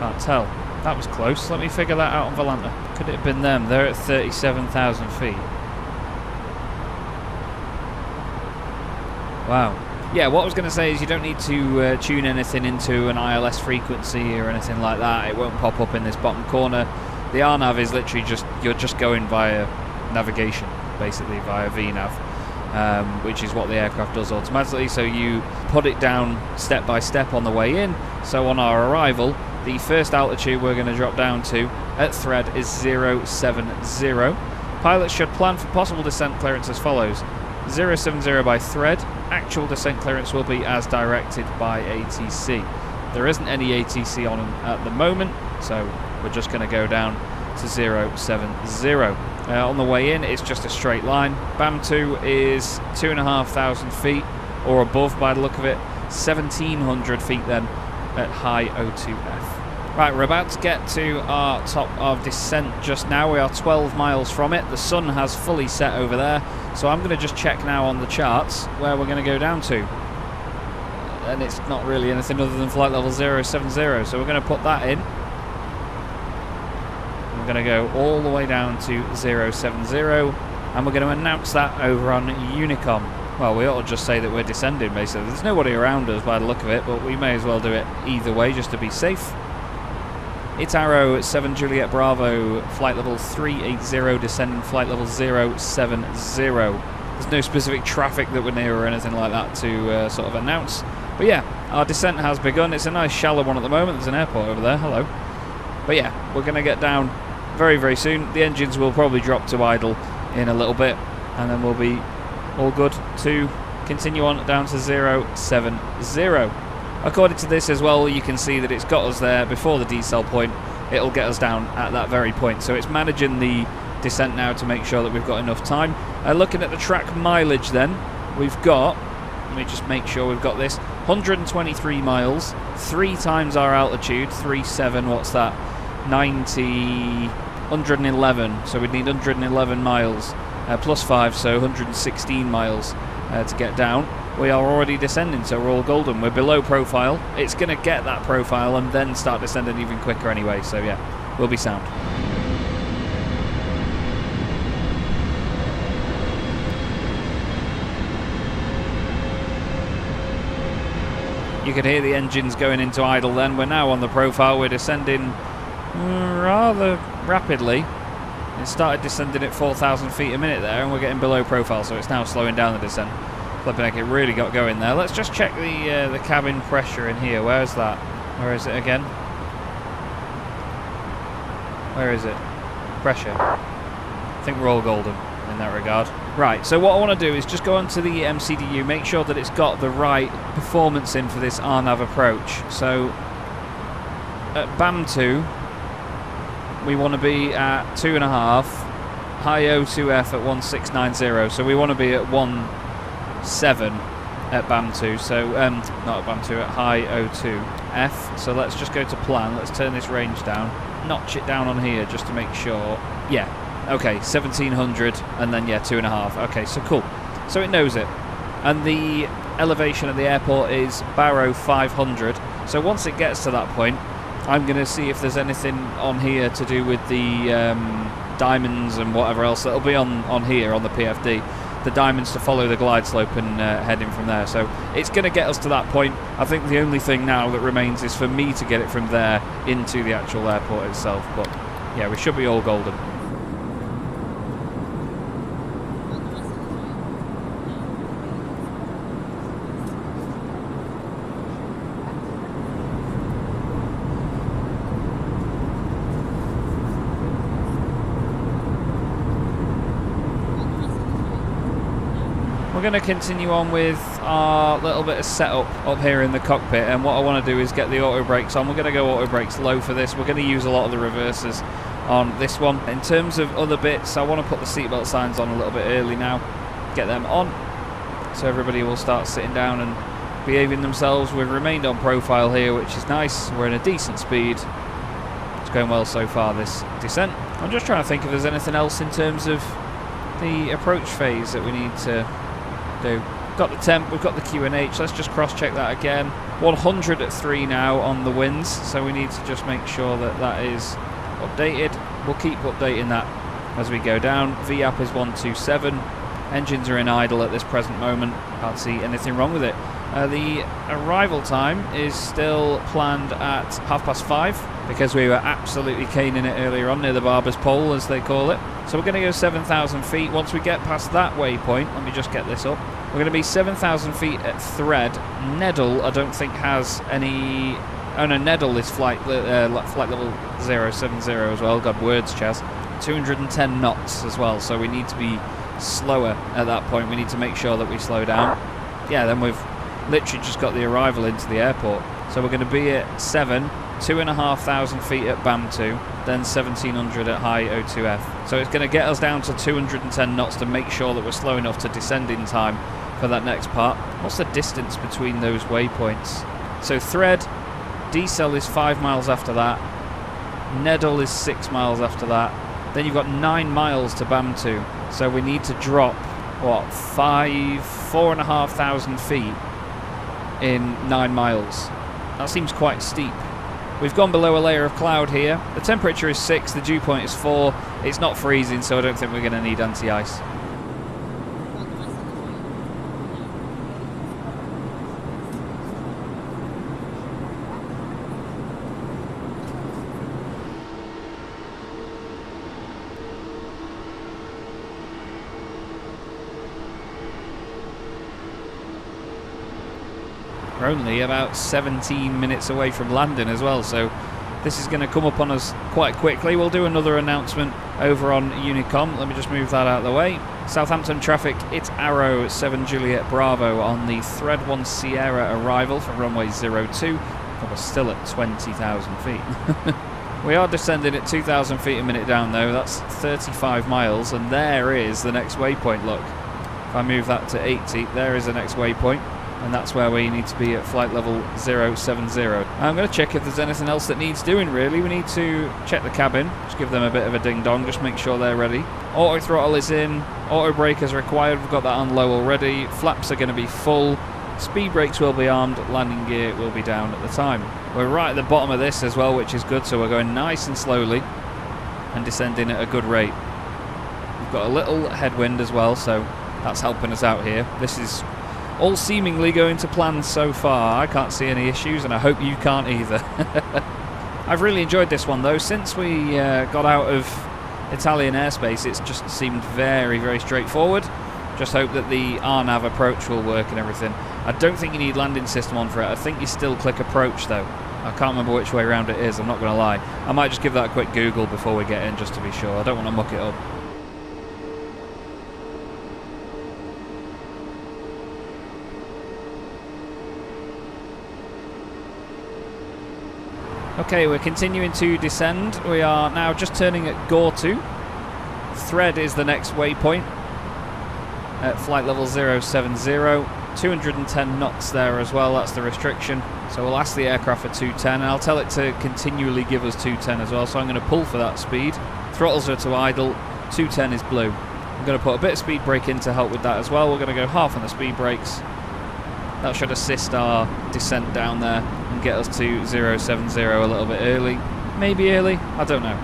Can't tell. That was close. Let me figure that out on Volanta. Could it have been them? They're at 37,000 feet. Wow. Yeah, what I was going to say is you don't need to tune anything into an ILS frequency or anything like that. It won't pop up in this bottom corner. The RNAV is literally just, you're just going via navigation, basically via VNAV, which is what the aircraft does automatically. So you put it down step by step on the way in. So on our arrival, the first altitude we're going to drop down to at thread is 070. Pilots should plan for possible descent clearance as follows. 070 by thread. Actual descent clearance will be as directed by ATC. There isn't any ATC on at the moment, so we're just going to go down to 070. On the way in, it's just a straight line. BAM2 is 2,500 feet or above by the look of it. 1,700 feet then at high O2F. Right, we're about to get to our top of descent just now. We are 12 miles from it. The sun has fully set over there. So I'm going to just check now on the charts where we're going to go down to. And it's not really anything other than flight level 070. So we're going to put that in. We're going to go all the way down to 070. And we're going to announce that over on Unicom. Well, we ought to just say that we're descending, basically. There's nobody around us by the look of it, but we may as well do it either way just to be safe. It's Arrow 7 Juliet Bravo, flight level 380, descending flight level 070. There's no specific traffic that we're near or anything like that to sort of announce. But yeah, our descent has begun. It's a nice shallow one at the moment. There's an airport over there. Hello. But yeah, we're going to get down very, very soon. The engines will probably drop to idle in a little bit, and then we'll be all good to continue on down to 070. According to this as well, you can see that it's got us there before the decel point. It'll get us down at that very point. So it's managing the descent now to make sure that we've got enough time. Looking at the track mileage then, we've got, let me just make sure we've got this, 123 miles, 3 times our altitude, 37, what's that, 111, so we'd need 111 miles, plus 5, so 116 miles to get down. We are already descending, so we're all golden. We're below profile. It's going to get that profile and then start descending even quicker anyway, so yeah, we'll be sound. You could hear the engines going into idle then. We're now on the profile. We're descending rather rapidly. It started descending at 4,000 feet a minute there, and we're getting below profile, so it's now slowing down the descent. Flipping heck, it really got going there. Let's just check the cabin pressure in here. Where is that? Where is it again? Where is it? Pressure. I think we're all golden in that regard. Right, so what I want to do is just go onto the MCDU, make sure that it's got the right performance in for this RNAV approach. So at BAM2, we want to be at 2.5, high O2F at 1690, so we want to be at 17 at BAM2, so not at BAM2, at high O2F. So let's just go to plan, let's turn this range down, notch it down on here just to make sure. Yeah, okay, 1700, and then yeah, 2.5. Okay, so cool. So it knows it. And the elevation at the airport is Barrow 500. So once it gets to that point, I'm going to see if there's anything on here to do with the diamonds and whatever else that'll be on here on the PFD. The diamonds to follow the glide slope and head in from there. So it's going to get us to that point. I think the only thing now that remains is for me to get it from there into the actual airport itself. But yeah, we should be all golden. We're going to continue on with our little bit of setup up here in the cockpit, and what I want to do is get the auto brakes on. We're going to go auto brakes low for this. We're going to use a lot of the reversers on this one. In terms of other bits, I want to put the seatbelt signs on a little bit early now, get them on, so everybody will start sitting down and behaving themselves. We've remained on profile here, which is nice. We're in a decent speed. It's going well so far, this descent. I'm just trying to think if there's anything else in terms of the approach phase that we need to do. Got the temp, we've got the QNH. Let's just cross check that again. 100 at 3 now on the winds, so we need to just make sure that that is updated. We'll keep updating that as we go down. VAP is 127. Engines are in idle at this present moment. Can't see anything wrong with it. The arrival time is still planned at 5:30 because we were absolutely caning it earlier on near the Barber's Pole, as they call it. So we're going to go 7,000 feet. Once we get past that waypoint, let me just get this up. We're going to be 7,000 feet at Thread. Neddle, I don't think has any. Oh no, Neddle is flight level 070 as well. God, words, Chaz. 210 knots as well. So we need to be slower at that point. We need to make sure that we slow down. Yeah, then we've literally just got the arrival into the airport. So we're going to be at 2,500 feet at BAM2, then 1,700 at high O2F. So it's going to get us down to 210 knots to make sure that we're slow enough to descend in time for that next part. What's the distance between those waypoints? So Thread, D-Cell is 5 miles after that. Neddle is 6 miles after that. Then you've got 9 miles to BAM2. So we need to drop, what, 4,500 feet in 9 miles. That seems quite steep. We've gone below a layer of cloud here. The temperature is 6, the dew point is 4. It's not freezing, so I don't think we're going to need anti-ice. We're only about 17 minutes away from landing as well, so this is going to come up on us quite quickly. We'll do another announcement over on Unicom. Let me just move that out of the way. Southampton traffic, it's Arrow 7 Juliet Bravo on the Thread 1 Sierra arrival for runway 02. We're still at 20,000 feet. We are descending at 2,000 feet a minute down though. That's 35 miles, and there is the next waypoint. Look, if I move that to 80, there is the next waypoint. And that's where we need to be at flight level 070. I'm going to check if there's anything else that needs doing, really. We need to check the cabin, just give them a bit of a ding-dong, just make sure they're ready. Auto throttle is in, auto brake is required, we've got that on low already. Flaps are going to be full, speed brakes will be armed, landing gear will be down at the time. We're right at the bottom of this as well, which is good, so we're going nice and slowly and descending at a good rate. We've got a little headwind as well, so that's helping us out here. This is all seemingly going to plan so far. I can't see any issues, and I hope you can't either. I've really enjoyed this one though. Since we got out of Italian airspace, it's just seemed very, very straightforward. Just hope that the RNAV approach will work and everything. I don't think you need landing system on for it. I think you still click approach though. I can't remember which way around it is, I'm not going to lie. I might just give that a quick Google before we get in, just to be sure. I don't want to muck it up. Okay, we're continuing to descend. We are now just turning at Gortu. Thread is the next waypoint at flight level 070. 210 knots there as well, that's the restriction. So we'll ask the aircraft for 210, and I'll tell it to continually give us 210 as well, so I'm going to pull for that speed. Throttles are to idle, 210 is blue. I'm going to put a bit of speed brake in to help with that as well. We're going to go half on the speed brakes. That should assist our descent down there and get us to 070 a little bit early. Maybe early, I don't know.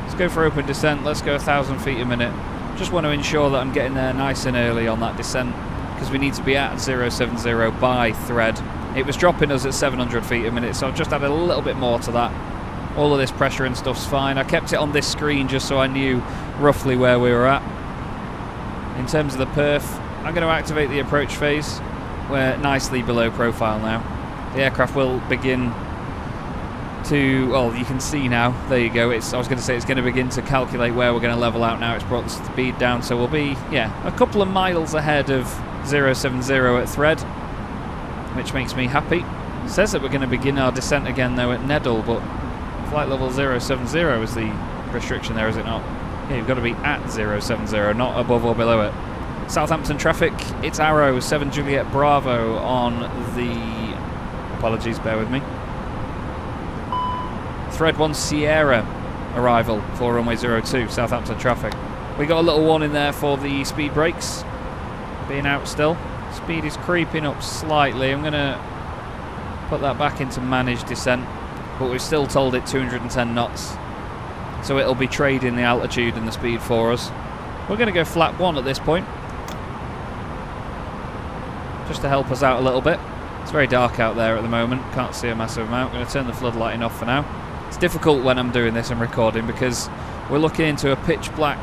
Let's go for open descent, let's go 1,000 feet a minute. Just want to ensure that I'm getting there nice and early on that descent, because we need to be at 070 by thread. It was dropping us at 700 feet a minute, so I've just added a little bit more to that. All of this pressure and stuff's fine. I kept it on this screen just so I knew roughly where we were at. In terms of the perf, I'm going to activate the approach phase. We're nicely below profile now. The aircraft will begin to, well, you can see now, there you go, I was going to say it's going to begin to calculate where we're going to level out now. It's brought the speed down, so we'll be, yeah, a couple of miles ahead of 070 at thread, which makes me happy. It says that we're going to begin our descent again though at Neddle, but flight level 070 is the restriction there, is it not? Yeah, you've got to be at 070, not above or below it. Southampton traffic, it's Arrow 7 Juliet Bravo on the, apologies, bear with me, Thread 1 Sierra arrival for runway 02, Southampton traffic. We got a little warning there for the speed brakes being out still. Speed is creeping up slightly. I'm going to put that back into managed descent, but we've still told it 210 knots. So it'll be trading the altitude and the speed for us. We're going to go flap 1 at this point, just to help us out a little bit. It's very dark out there at the moment, can't see a massive amount. I'm going to turn the floodlighting off for now. It's difficult when I'm doing this and recording because we're looking into a pitch black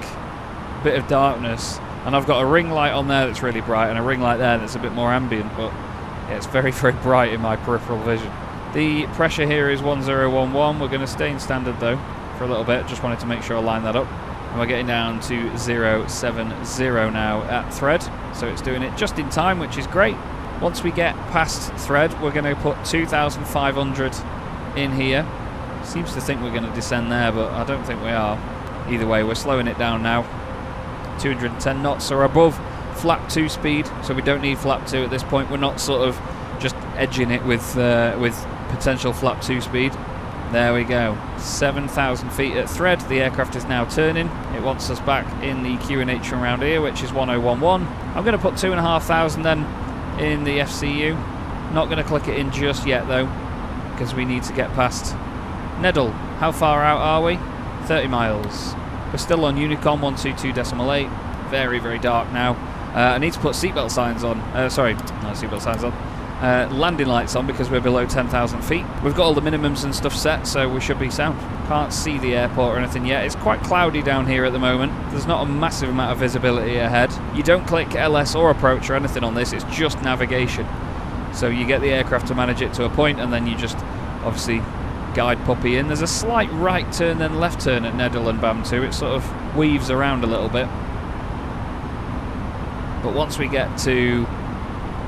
bit of darkness, and I've got a ring light on there that's really bright and a ring light there that's a bit more ambient, but yeah, it's very, very bright in my peripheral vision. The pressure here is 1011. We're going to stay in standard though for a little bit, just wanted to make sure I line that up. And we're getting down to 070 now at thread, so it's doing it just in time, which is great. Once we get past thread, we're going to put 2,500 in here. Seems to think we're going to descend there, but I don't think we are. Either way, we're slowing it down now. 210 knots, so we're above flap 2 speed, so we don't need flap 2 at this point. We're not sort of just edging it with potential flap 2 speed. There we go. 7,000 feet at thread. The aircraft is now turning. It wants us back in the QNH from around here, which is 1011. I'm going to put 2,500 then in the FCU. Not going to click it in just yet though, because we need to get past Neddle. How far out are we? 30 miles. We're still on Unicom 122.8. Very, very dark now. I need to put seatbelt signs on. Sorry, not seatbelt signs on. Landing lights on because we're below 10,000 feet. We've got all the minimums and stuff set, so we should be sound. Can't see the airport or anything yet. It's quite cloudy down here at the moment. There's not a massive amount of visibility ahead. You don't click LS or approach or anything on this, it's just navigation. So you get the aircraft to manage it to a point, and then you just obviously guide puppy in. There's a slight right turn then left turn at Neddle and BAM2. It sort of weaves around a little bit. But once we get to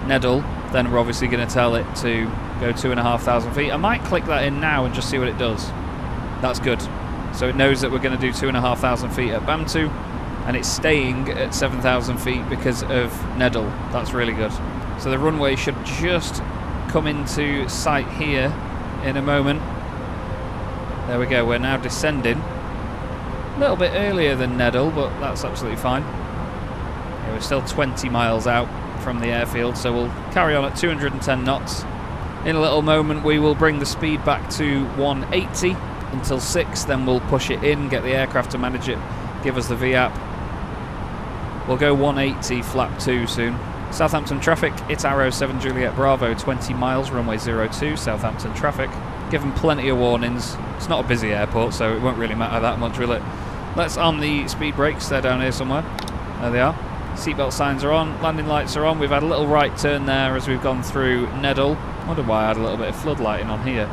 Neddle, then we're obviously going to tell it to go 2,500 feet. I might click that in now and just see what it does. That's good. So it knows that we're going to do 2,500 feet at BAM2, and it's staying at 7,000 feet because of Neddle. That's really good. So the runway should just come into sight here in a moment. There we go, we're now descending. A little bit earlier than Neddle, but that's absolutely fine. Yeah, we're still 20 miles out from the airfield, so we'll carry on at 210 knots. In a little moment we will bring the speed back to 180 until 6, then we'll push it in, get the aircraft to manage it, give us the VAP. We'll go 180 flap 2 soon. Southampton traffic, it's Arrow 7 Juliet Bravo, 20 miles, runway 02, Southampton traffic. Given plenty of warnings. It's not a busy airport, so it won't really matter that much, will it? Let's arm the speed brakes, they're down here somewhere. There they are. Seatbelt signs are on, landing lights are on. We've had a little right turn there as we've gone through Neddle. Wonder why I had a little bit of floodlighting on here.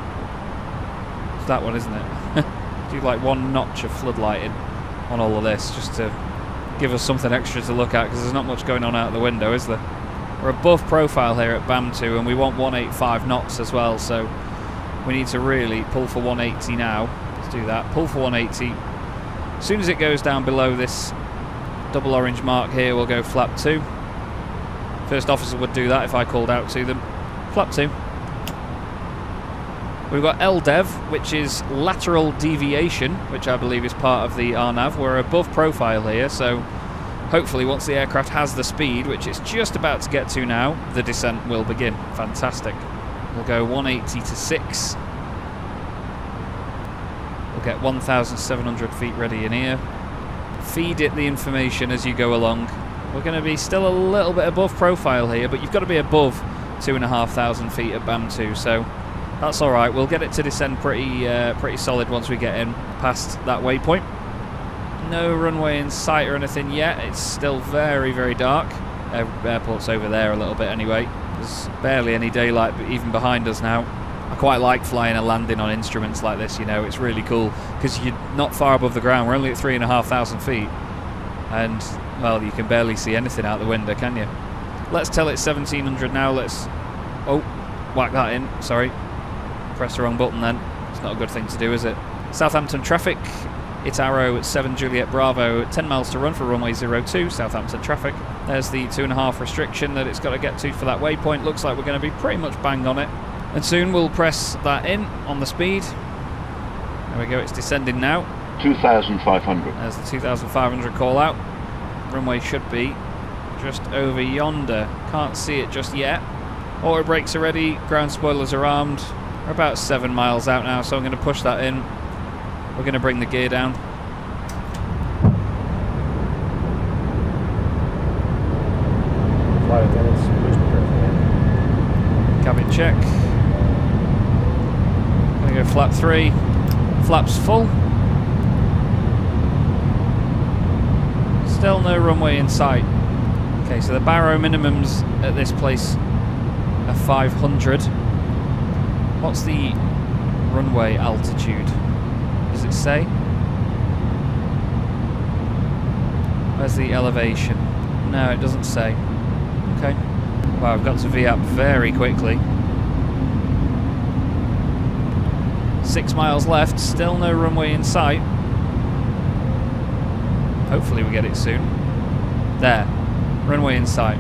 It's that one, isn't it? Do like 1 notch of floodlighting on all of this, just to give us something extra to look at, because there's not much going on out the window, is there? We're above profile here at BAM2, and we want 185 knots as well, so we need to really pull for 180 now. Let's do that. Pull for 180. As soon as it goes down below this double orange mark here, we'll go flap 2. First officer would do that if I called out to them. Flap 2. We've got LDEV, which is lateral deviation, which I believe is part of the RNAV. We're above profile here, so hopefully once the aircraft has the speed, which it's just about to get to now, the descent will begin. Fantastic. We'll go 180 to 6. We'll get 1,700 feet ready in here. Feed it the information as you go along. We're going to be still a little bit above profile here, but you've got to be above 2,500 feet at BAM2, so that's alright. We'll get it to descend pretty solid once we get in past that waypoint. No runway in sight or anything yet. It's still very, very dark. Airport's over there a little bit anyway. There's barely any daylight even behind us now. I quite like flying and landing on instruments like this, you know. It's really cool because you're not far above the ground. We're only at 3,500 feet. And, well, you can barely see anything out the window, can you? Let's tell it 1,700 now. Let's... Oh, whack that in. Sorry. Press the wrong button then. It's not a good thing to do, is it? Southampton traffic. It's Arrow at 7 Juliet Bravo. 10 miles to run for runway 02, Southampton traffic. There's the 2.5 restriction that it's got to get to for that waypoint. Looks like we're going to be pretty much bang on it. And soon we'll press that in on the speed. There we go, it's descending now. 2,500. There's the 2,500 call out. Runway should be just over yonder. Can't see it just yet. Auto brakes are ready, ground spoilers are armed. We're about 7 miles out now, so I'm going to push that in. We're going to bring the gear down. Flight attendants, please prepare for landing. Cabin check. Going to go flap 3. Flaps full. Still no runway in sight. Okay, so the Barrow minimums at this place are 500. What's the runway altitude? Does it say? Where's the elevation? No, it doesn't say. Okay. Wow, I've got to V up very quickly. 6 miles left, still no runway in sight. Hopefully we get it soon. There. Runway in sight.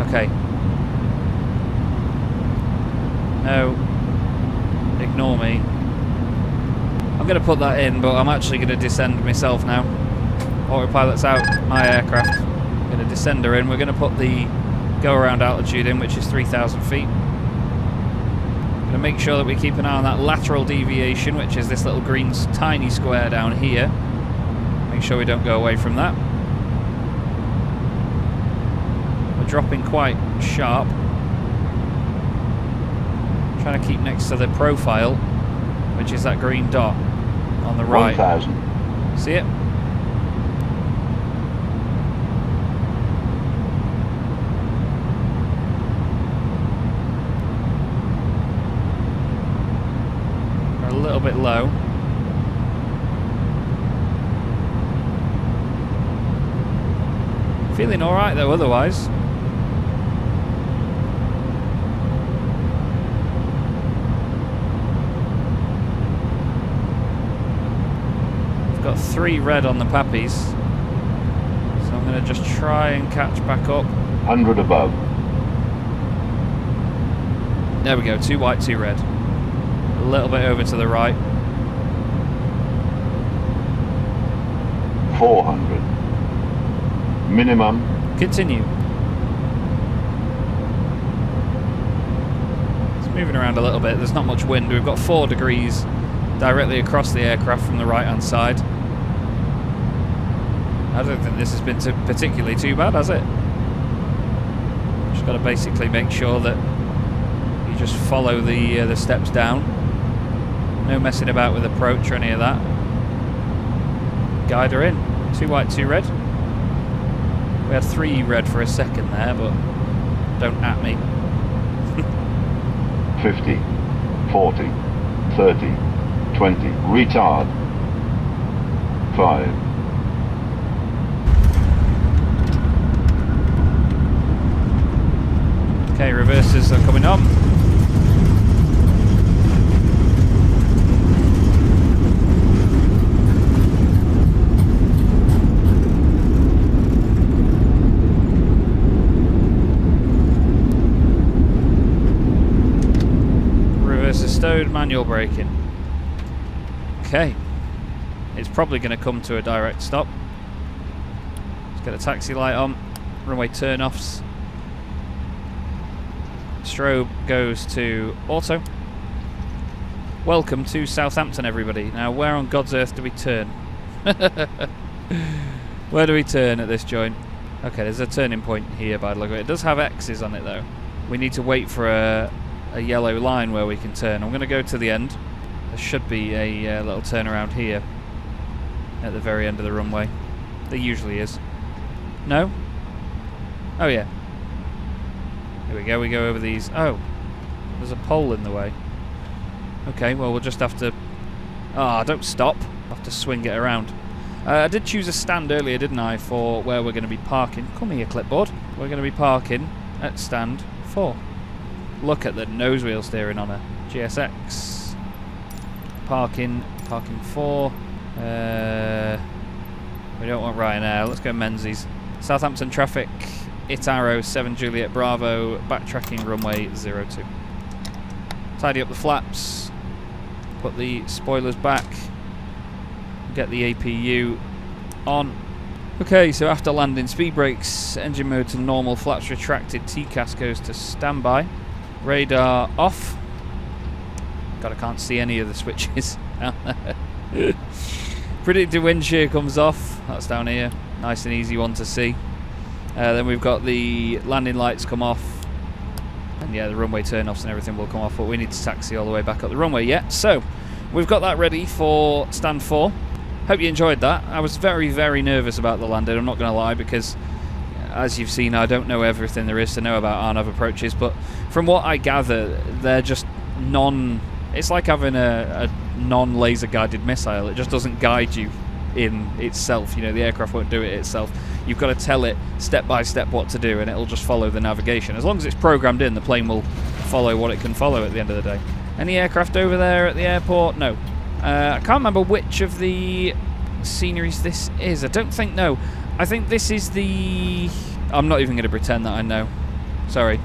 Okay. No. Ignore me. I'm going to put that in, but I'm actually going to descend myself now. Autopilot's out, my aircraft. I'm going to descend her in. We're going to put the go-around altitude in, which is 3,000 feet. Going to make sure that we keep an eye on that lateral deviation, which is this little green tiny square down here. Make sure we don't go away from that. We're dropping quite sharp. Trying to keep next to the profile, which is that green dot on the right. 1,000. See it? We're a little bit low. Feeling alright though otherwise. Got 3 red on the Pappies, so I'm going to just try and catch back up. 100 above. There we go, 2 white, 2 red. A little bit over to the right. 400. Minimum. Continue. It's moving around a little bit, there's not much wind. We've got 4 degrees directly across the aircraft from the right hand side. I don't think this has been particularly too bad, has it? Just got to basically make sure that you just follow the steps down. No messing about with approach or any of that. Guide her in. 2 white, 2 red. We had 3 red for a second there, but don't at me. 50, 40, 30, 20, retard. 5. Okay, reversers are coming on. Reversers stowed, manual braking. Okay. It's probably going to come to a direct stop. Let's get a taxi light on. Runway turn-offs. Strobe goes to auto. Welcome to Southampton, everybody. Now, where on God's earth do we turn? Where do we turn at this joint? Okay, there's a turning point here by the look of it. It does have X's on it, though. We need to wait for a yellow line where we can turn. I'm going to go to the end. There should be a little turnaround here at the very end of the runway. There usually is. No? Oh, yeah. Here we go, we go over these. Oh, there's a pole in the way. Okay, well, we'll just have to... Ah, don't stop. I'll have to swing it around. I did choose a stand earlier, didn't I, for where we're going to be parking. Come here, clipboard. We're going to be parking at stand 4. Look at the nose wheel steering on a GSX. Parking 4. We don't want Ryanair. Let's go Menzies. Southampton traffic. It arrow 7 Juliet Bravo, backtracking runway 02. Tidy up the flaps, put the spoilers back, get the APU on. Okay, so after landing, speed brakes, engine mode to normal, flaps retracted, TCAS goes to standby, radar off. God, I can't see any of the switches down there. Predicted wind shear comes off, that's down here, nice and easy one to see. Then we've got the landing lights come off, and yeah, the runway turn-offs and everything will come off, but we need to taxi all the way back up the runway yet. So, we've got that ready for stand 4. Hope you enjoyed that. I was very, very nervous about the landing, I'm not going to lie, because as you've seen, I don't know everything there is to know about RNAV approaches, but from what I gather, they're just it's like having a non-laser guided missile. It just doesn't guide you in itself, you know, the aircraft won't do it itself. You've got to tell it step by step what to do, and it'll just follow the navigation. As long as it's programmed in, the plane will follow what it can follow at the end of the day. Any aircraft over there at the airport? No. I can't remember which of the sceneries this is. I don't think, no. I think this is the... I'm not even going to pretend that I know. Sorry.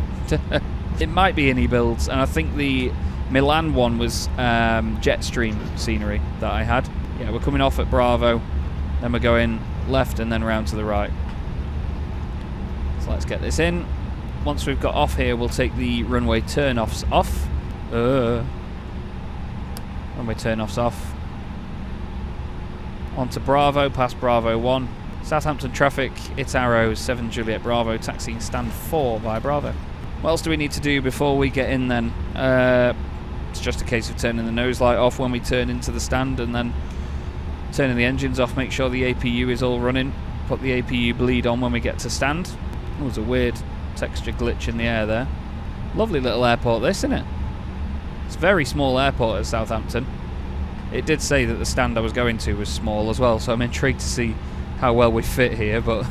It might be any builds, and I think the Milan one was Jetstream scenery that I had. Yeah, we're coming off at Bravo, then we're going left and then round to the right. So let's get this in. Once we've got off here, we'll take the runway turn-offs off. Runway turn-offs off. Onto Bravo, past Bravo 1. Southampton traffic, It arrow 7 Juliet Bravo, taxiing stand 4 via Bravo. What else do we need to do before we get in then? It's just a case of turning the nose light off when we turn into the stand, and then turning the engines off, make sure the APU is all running, put the APU bleed on when we get to stand. Oh, there's a weird texture glitch in the air there. Lovely little airport this, isn't it? It's a very small airport at Southampton. It did say that the stand I was going to was small as well, so I'm intrigued to see how well we fit here, but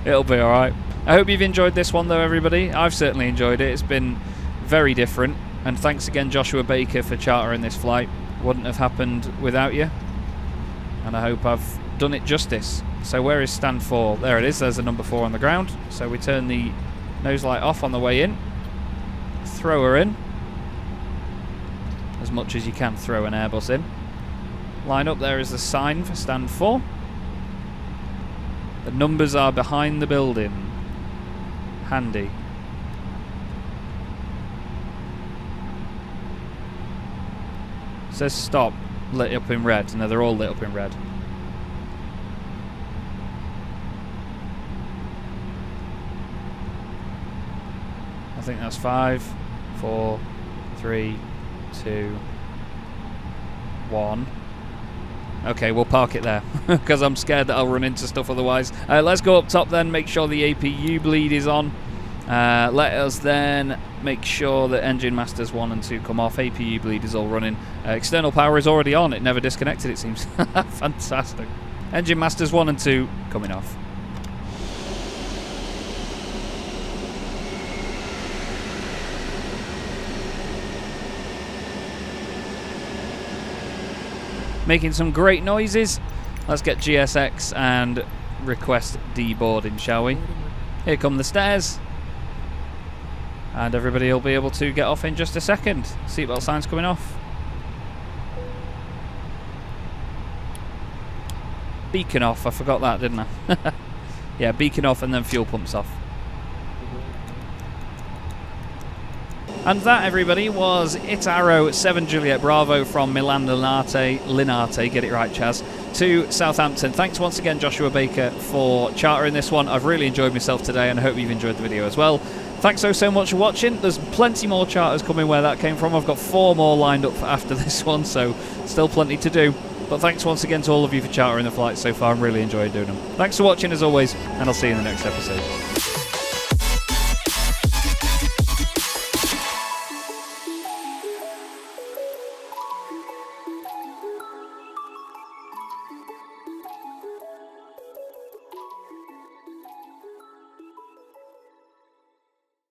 it'll be alright. I hope you've enjoyed this one though, everybody. I've certainly enjoyed it. It's been very different, and thanks again Joshua Baker for chartering this flight. Wouldn't have happened without you, and I hope I've done it justice. So where is stand 4? There it is, there's the number 4 on the ground. So we turn the nose light off on the way in, throw her in, as much as you can throw an Airbus in. Line up, there is the sign for stand 4. The numbers are behind the building. Handy. says stop, lit up in red. No, they're all lit up in red. I think that's 5, 4, 3, 2, 1. Okay, we'll park it there because I'm scared that I'll run into stuff otherwise. Let's go up top then, make sure the APU bleed is on. Let us then make sure that engine masters 1 and 2 come off. APU bleed is all running. External power is already on. It never disconnected, it seems. Fantastic. Engine masters 1 and 2 coming off. Making some great noises. Let's get GSX and request deboarding, shall we? Here come the stairs. And everybody will be able to get off in just a second. Seatbelt signs coming off. Beacon off, I forgot that, didn't I? Yeah, beacon off and then fuel pumps off. And that, everybody, was Itaro 7 Juliet Bravo from Milan Linate, get it right, Chaz, to Southampton. Thanks once again, Joshua Baker, for chartering this one. I've really enjoyed myself today, and I hope you've enjoyed the video as well. Thanks so much for watching. There's plenty more charters coming where that came from. I've got 4 more lined up for after this one, so still plenty to do. But thanks once again to all of you for chartering the flights so far. I'm really enjoying doing them. Thanks for watching as always, and I'll see you in the next episode.